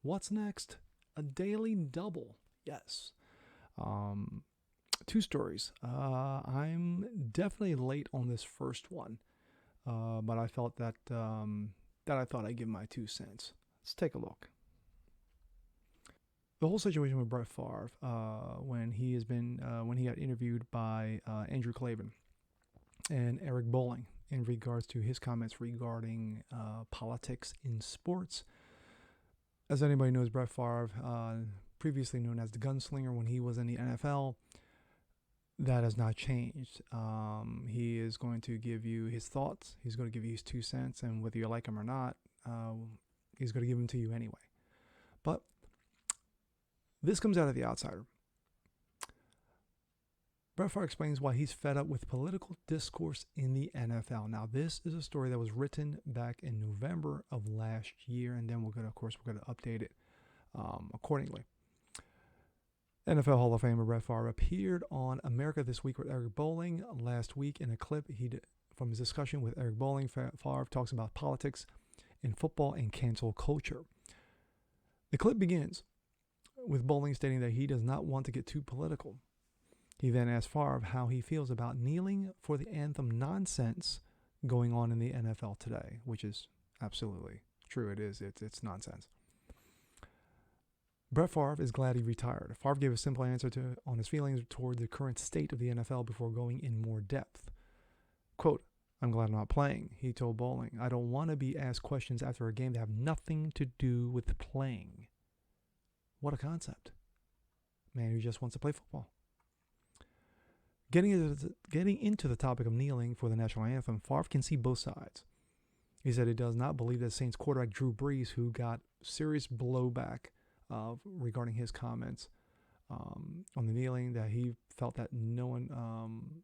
What's next? A daily double. Yes. Um, Two stories. I'm definitely late on this first one, but I felt that I thought I'd give my 2 cents. Let's take a look. The whole situation with Brett Favre, when he got interviewed by Andrew Klavan and Eric Bolling in regards to his comments regarding politics in sports. As anybody knows, Brett Favre, previously known as the gunslinger when he was in the NFL, that has not changed. He is going to give you his thoughts. He's going to give you his 2 cents, and whether you like him or not, he's going to give them to you anyway. But this comes out of The Outsider. Brett Favre explains why he's fed up with political discourse in the NFL. Now, this is a story that was written back in November of last year, and then we're going to update it accordingly. NFL Hall of Famer Brett Favre appeared on America This Week with Eric Bolling last week in a clip from his discussion with Eric Bolling. Favre talks about politics in football and cancel culture. The clip begins with Bolling stating that he does not want to get too political. He then asks Favre how he feels about kneeling for the anthem nonsense going on in the NFL today, which is absolutely true. It is. It's nonsense. Brett Favre is glad he retired. Favre gave a simple answer on his feelings toward the current state of the NFL before going in more depth. Quote, "I'm glad I'm not playing," he told Bolling. "I don't want to be asked questions after a game that have nothing to do with playing." What a concept. Man who just wants to play football. Getting into the topic of kneeling for the national anthem, Favre can see both sides. He said he does not believe that Saints quarterback Drew Brees, who got serious blowback regarding his comments on the kneeling, that he felt that no one,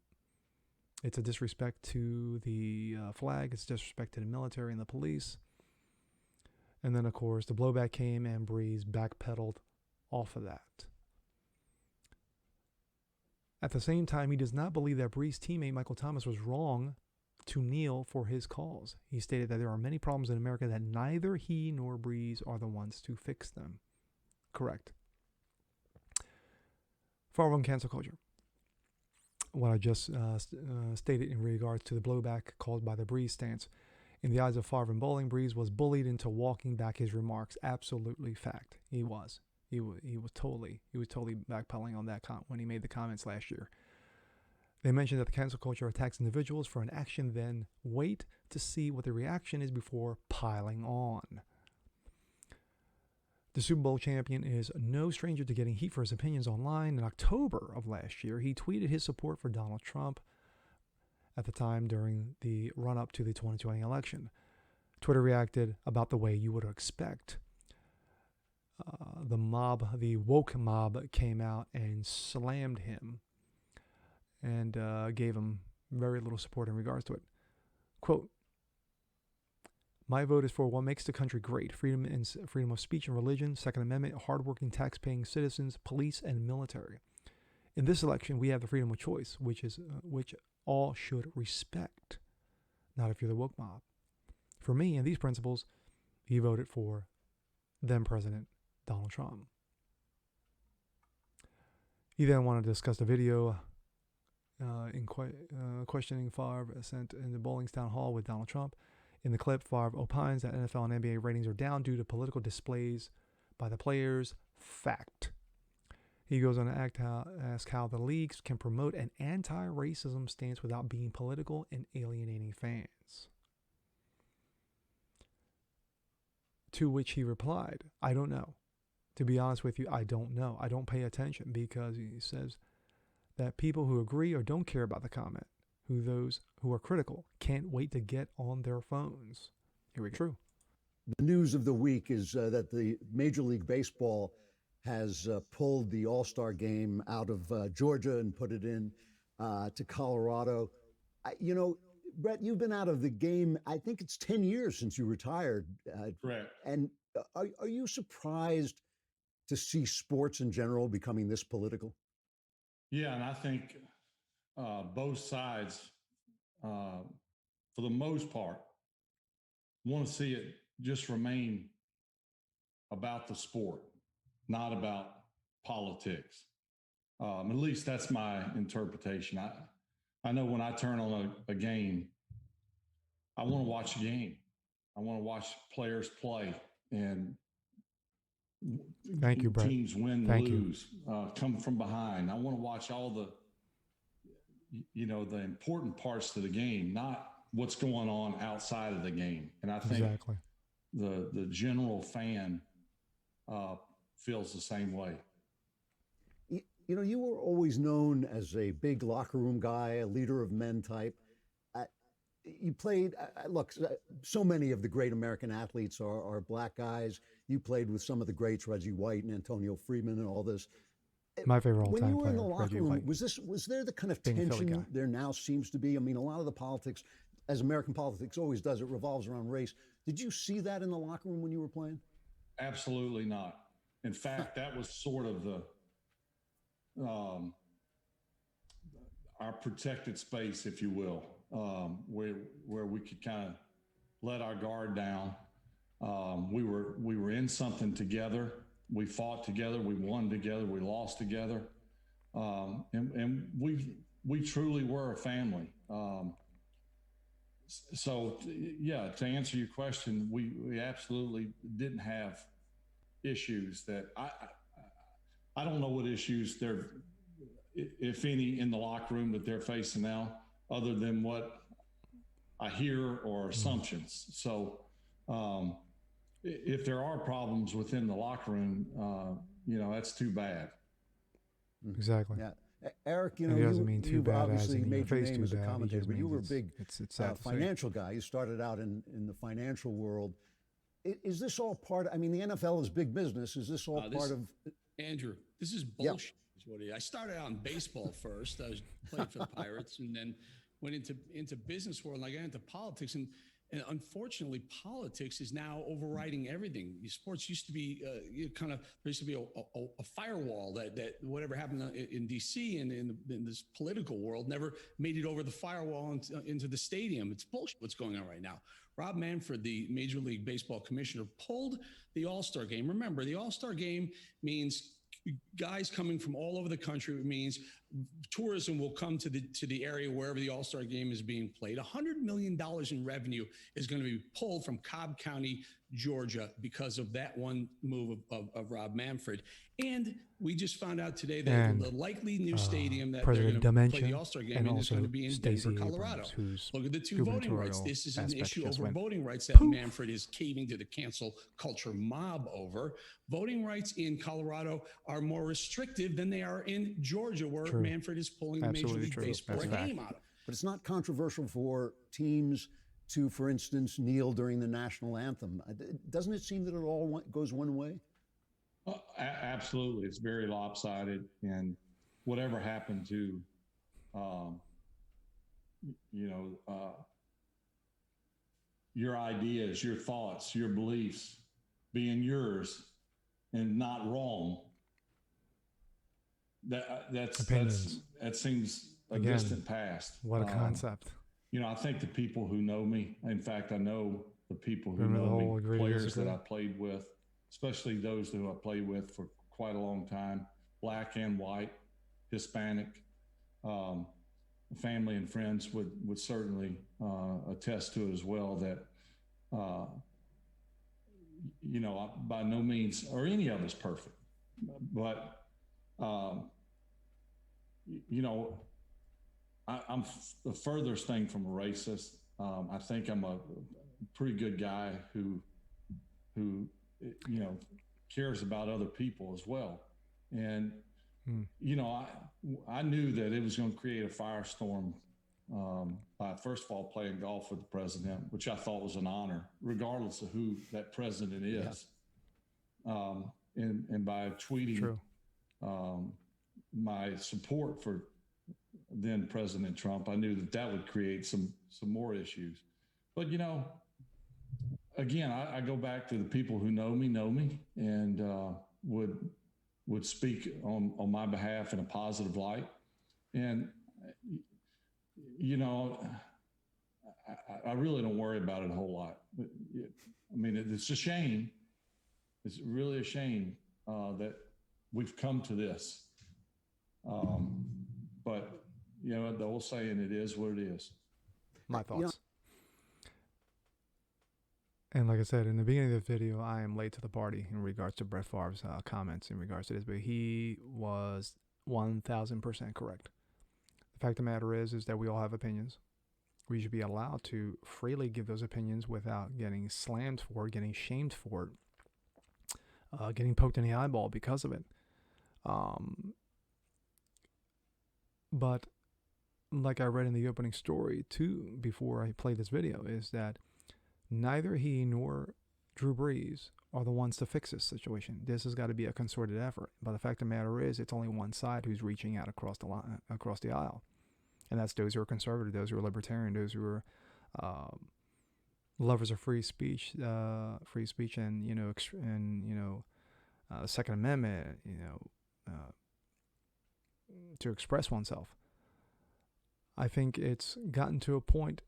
it's a disrespect to the flag, it's disrespect to the military and the police. And then, of course, the blowback came and Brees backpedaled off of that. At the same time, he does not believe that Brees' teammate Michael Thomas was wrong to kneel for his cause. He stated that there are many problems in America that neither he nor Brees are the ones to fix them. Correct. Favre on cancel culture. What I just stated in regards to the blowback caused by the Brees stance. In the eyes of Favre and Bolling, Brees was bullied into walking back his remarks. Absolutely fact. He was. He was totally backpedaling on that when he made the comments last year. They mentioned that the cancel culture attacks individuals for an action, then wait to see what the reaction is before piling on. The Super Bowl champion is no stranger to getting heat for his opinions online. In October of last year, he tweeted his support for Donald Trump at the time during the run-up to the 2020 election. Twitter reacted about the way you would expect. The woke mob came out and slammed him and gave him very little support in regards to it. Quote, "My vote is for what makes the country great: freedom of speech and religion, Second Amendment, hardworking, tax-paying citizens, police, and military. In this election, we have the freedom of choice, which all should respect. Not if you're the woke mob. For me and these principles, he voted for then President Donald Trump." He then wanted to discuss the video questioning Favre sent in the Bolling's town hall with Donald Trump. In the clip, Favre opines that NFL and NBA ratings are down due to political displays by the players. Fact. He goes on to ask how the leagues can promote an anti-racism stance without being political and alienating fans. To which he replied, "I don't know. To be honest with you, I don't know. I don't pay attention," because he says that people who agree or don't care about the comment, those who are critical, can't wait to get on their phones. Here we go. True. The news of the week is that the Major League Baseball has pulled the All-Star game out of Georgia and put it in to Colorado. Brett, you've been out of the game, I think it's 10 years since you retired. Correct. And are you surprised to see sports in general becoming this political? Yeah, and I think both sides, for the most part, want to see it just remain about the sport, not about politics. At least that's my interpretation. I know when I turn on a game, I want to watch a game. I want to watch players play and Thank you, Brett. teams win, Thank lose, come from behind. I want to watch all the important parts to the game, not what's going on outside of the game. And I think Exactly. the general fan feels the same way. You were always known as a big locker room guy, a leader of men type. You played, look, so many of the great American athletes are black guys. You played with some of the greats, Reggie White and Antonio Freeman and all this. My favorite all-time When you were player, in the locker Reggie room, White. was there the kind of Being a Philly tension guy. there now seems to be? I mean, a lot of the politics, as American politics always does, it revolves around race. Did you see that in the locker room when you were playing? Absolutely not. In fact, that was sort of our protected space, if you will, where we could kind of let our guard down. We were in something together. We fought together. We won together. We lost together, and we truly were a family. So, yeah, to answer your question, we absolutely didn't have issues that I don't know what issues there, if any, in the locker room that they're facing now, other than what I hear or assumptions. So, if there are problems within the locker room, that's too bad. Exactly. Yeah. Eric, And he doesn't mean too you've bad as obviously in made your your face name too as a bad. He commentator, just but you means were a big it's sad to say. financial guy. You started out in the financial world. Is this all part? I mean, the NFL is big business. Is this all part of? Andrew, this is bullshit. Is what it is. I started out in baseball first. I was playing for the Pirates, and then went into business world. And I got into politics, and unfortunately, politics is now overriding everything. Sports used to be there used to be a firewall that whatever happened in D.C. and in this political world never made it over the firewall into the stadium. It's bullshit what's going on right now. Rob Manfred, the Major League Baseball commissioner, pulled the All-Star game. Remember, the All-Star game means guys coming from all over the country. It means tourism will come to the area wherever the All-Star game is being played. $100 million in revenue is going to be pulled from Cobb County, Georgia, because of that one move of Rob Manfred. And we just found out today that the likely new stadium that they're going to play the All-Star game in is going to be in Denver, Colorado. Look at the two voting rights. This is an issue over voting rights that Manfred is caving to the cancel culture mob over. Voting rights in Colorado are more restrictive than they are in Georgia, where Manfred is pulling the Major League Baseball game out of. But it's not controversial for teams to, for instance, kneel during the national anthem. Doesn't it seem that it all goes one way? Absolutely. It's very lopsided. And whatever happened to, your ideas, your thoughts, your beliefs being yours and not wrong, that seems a distant past. What a concept. I think the people who know me, in fact, I know the people who know me, players that I played with, especially those who I played with for quite a long time, black and white, Hispanic, family and friends would certainly attest to it as well, that, by no means are any of us perfect, but, I'm the furthest thing from a racist. I think I'm a pretty good guy who cares about other people as well. And, I knew that it was going to create a firestorm by, first of all, playing golf with the president, which I thought was an honor, regardless of who that president is. Yeah. And by tweeting my support for then President Trump, I knew that would create some more issues. But, again, I go back to the people who know me and would speak on my behalf in a positive light. And, I really don't worry about it a whole lot. I mean, it's a shame It's really a shame that we've come to this. But, the old saying, it is what it is. My thoughts. And like I said, in the beginning of the video, I am late to the party in regards to Brett Favre's comments in regards to this, but he was 1,000% correct. The fact of the matter is that we all have opinions. We should be allowed to freely give those opinions without getting slammed for it, getting shamed for it, getting poked in the eyeball because of it. But like I read in the opening story too, before I played this video, is that neither he nor Drew Brees are the ones to fix this situation. This has got to be a concerted effort. But the fact of the matter is, it's only one side who's reaching out across the aisle, and that's those who are conservative, those who are libertarian, those who are lovers of free speech, and the Second Amendment, to express oneself. I think it's gotten to a point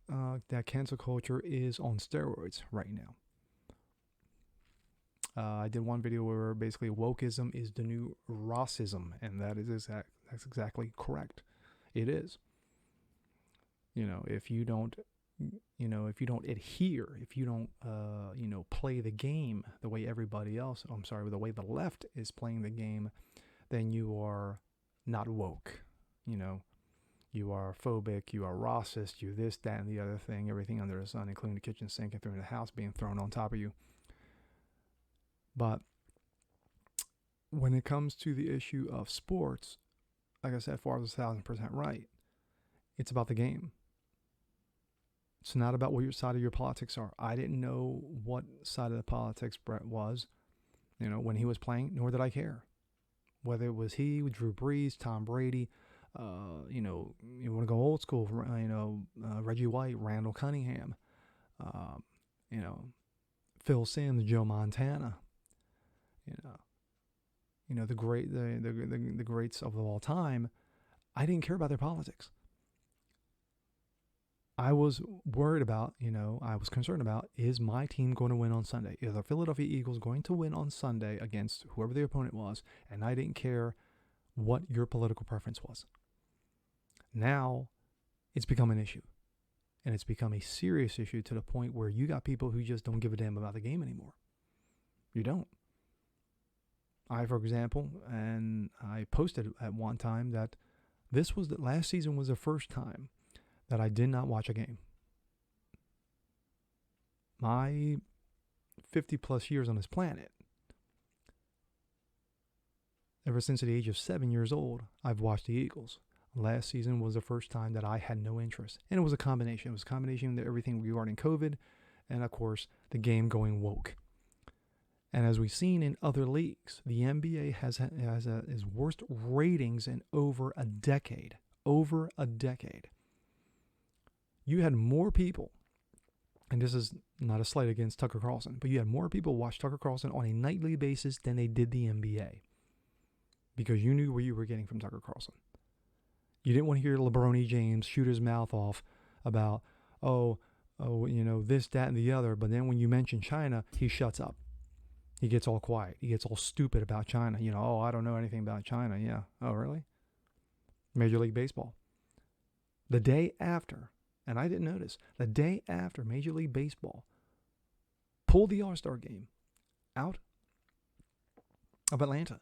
that cancel culture is on steroids right now. I did one video where basically wokeism is the new Rossism, and that's exactly correct. It is. If you don't adhere, if you don't, play the game the way everybody else, the way the left is playing the game, then you are not woke. You are phobic, you are Rossist, you this, that, and the other thing, everything under the sun, including the kitchen sink and through the house being thrown on top of you. But when it comes to the issue of sports, like I said, Favre was 1,000% right. It's about the game. It's not about what your side of your politics are. I didn't know what side of the politics Brett was, when he was playing, nor did I care. Whether it was he, Drew Brees, Tom Brady, you want to go old school, Reggie White, Randall Cunningham, Phil Simms, Joe Montana, the greats of all time. I didn't care about their politics. I was worried about, I was concerned about, is my team going to win on Sunday? Is the Philadelphia Eagles going to win on Sunday against whoever the opponent was? And I didn't care what your political preference was. Now, it's become an issue. And it's become a serious issue to the point where you got people who just don't give a damn about the game anymore. You don't. For example, and I posted at one time that last season was the first time that I did not watch a game. My 50 plus years on this planet, ever since the age of 7 years old, I've watched the Eagles. Last season was the first time that I had no interest. And it was a combination. It was a combination of everything regarding COVID and, of course, the game going woke. And as we've seen in other leagues, the NBA has its worst ratings in over a decade. Over a decade. You had more people, and this is not a slight against Tucker Carlson, but you had more people watch Tucker Carlson on a nightly basis than they did the NBA. Because you knew what you were getting from Tucker Carlson. You didn't want to hear LeBron James shoot his mouth off about, this, that, and the other. But then when you mention China, he shuts up. He gets all quiet. He gets all stupid about China. I don't know anything about China. Yeah. Oh, really? Major League Baseball. The day after, and I didn't notice, the day after Major League Baseball pulled the All-Star game out of Atlanta,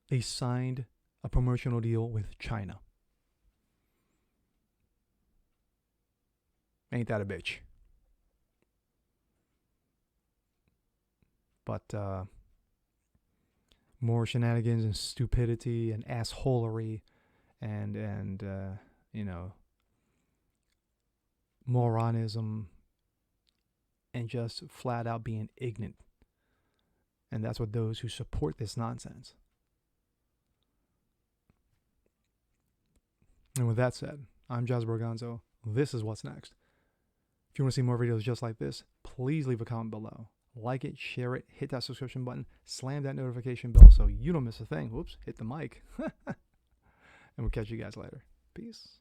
they signed a promotional deal with China. Ain't that a bitch? But more shenanigans and stupidity and assholery and moronism and just flat out being ignorant. And that's what those who support this nonsense. And with that said, I'm Jazz Borgonzo. This is what's next. If you want to see more videos just like this, please leave a comment below. Like it, share it, hit that subscription button, slam that notification bell so you don't miss a thing. Whoops, hit the mic. And we'll catch you guys later. Peace.